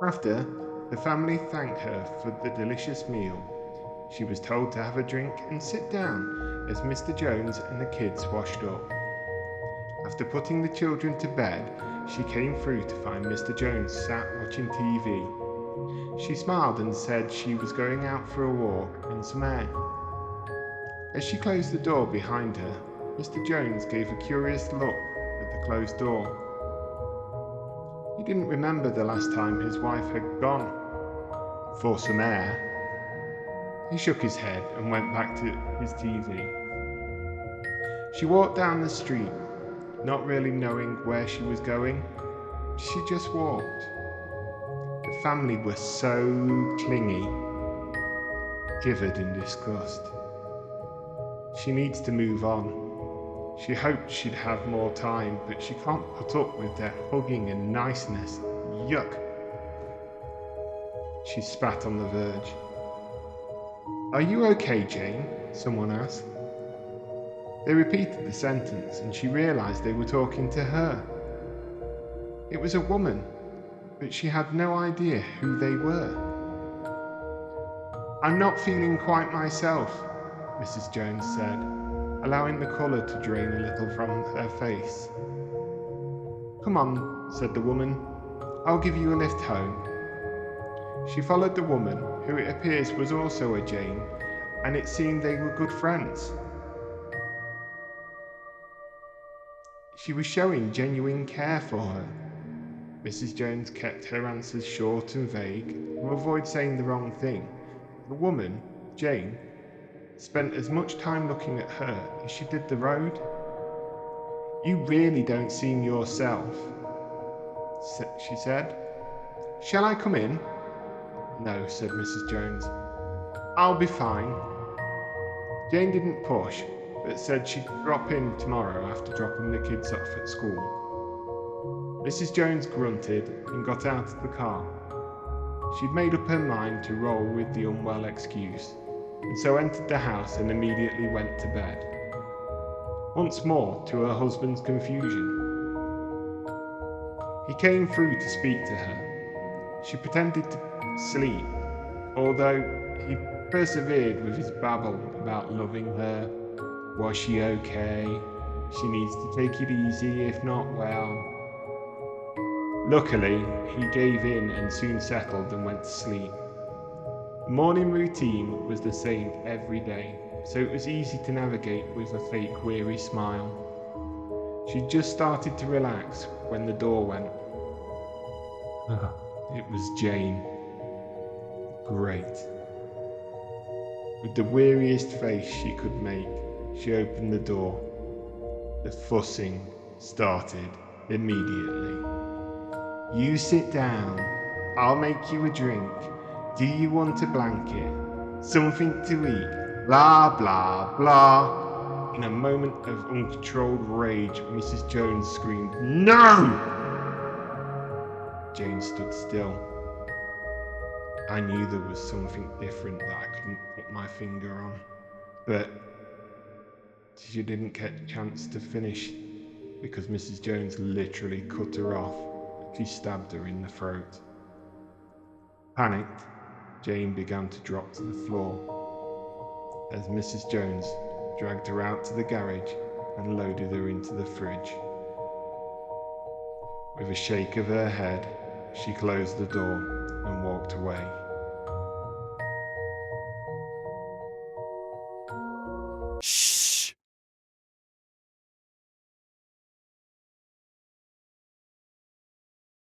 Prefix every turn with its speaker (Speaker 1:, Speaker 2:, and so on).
Speaker 1: After, the family thanked her for the delicious meal. She was told to have a drink and sit down as Mr. Jones and the kids washed up. After putting the children to bed, she came through to find Mr. Jones sat watching TV. She smiled and said she was going out for a walk and some air. As she closed the door behind her, Mr. Jones gave a curious look at the closed door. He didn't remember the last time his wife had gone for some air. He shook his head and went back to his TV. She walked down the street, not really knowing where she was going. She just walked. The family were so clingy, shivered in disgust. She needs to move on. She hoped she'd have more time, but she can't put up with their hugging and niceness. Yuck! She spat on the verge. "Are you okay, Jane?" someone asked. They repeated the sentence, and she realized they were talking to her. It was a woman, but she had no idea who they were. "I'm not feeling quite myself," Mrs. Jones said, allowing the colour to drain a little from her face. "Come on," said the woman. "I'll give you a lift home." She followed the woman, who it appears was also a Jane, and it seemed they were good friends. She was showing genuine care for her. Mrs. Jones kept her answers short and vague to avoid saying the wrong thing. The woman, Jane, spent as much time looking at her as she did the road. "You really don't seem yourself," she said. "Shall I come in?" "No," said Mrs. Jones. "I'll be fine." Jane didn't push, but said she'd drop in tomorrow after dropping the kids off at school. Mrs. Jones grunted and got out of the car. She'd made up her mind to roll with the unwell excuse, and so entered the house and immediately went to bed. Once more, to her husband's confusion. He came through to speak to her. She pretended to sleep, although he persevered with his babble about loving her. Was she okay? She needs to take it easy, if not, well. Luckily, he gave in and soon settled and went to sleep. The morning routine was the same every day, so it was easy to navigate with a fake weary smile. She'd just started to relax when the door went. It was Jane. Great. With the weariest face she could make, she opened the door. The fussing started immediately. "You sit down. I'll make you a drink. Do you want a blanket? Something to eat? Blah, blah, blah." In a moment of uncontrolled rage, Mrs. Jones screamed, "No!" Jane stood still. I knew there was something different that I couldn't put my finger on, but she didn't get a chance to finish because Mrs. Jones literally cut her off. She stabbed her in the throat. Panicked, Jane began to drop to the floor as Mrs. Jones dragged her out to the garage and loaded her into the fridge. With a shake of her head, she closed the door and walked away.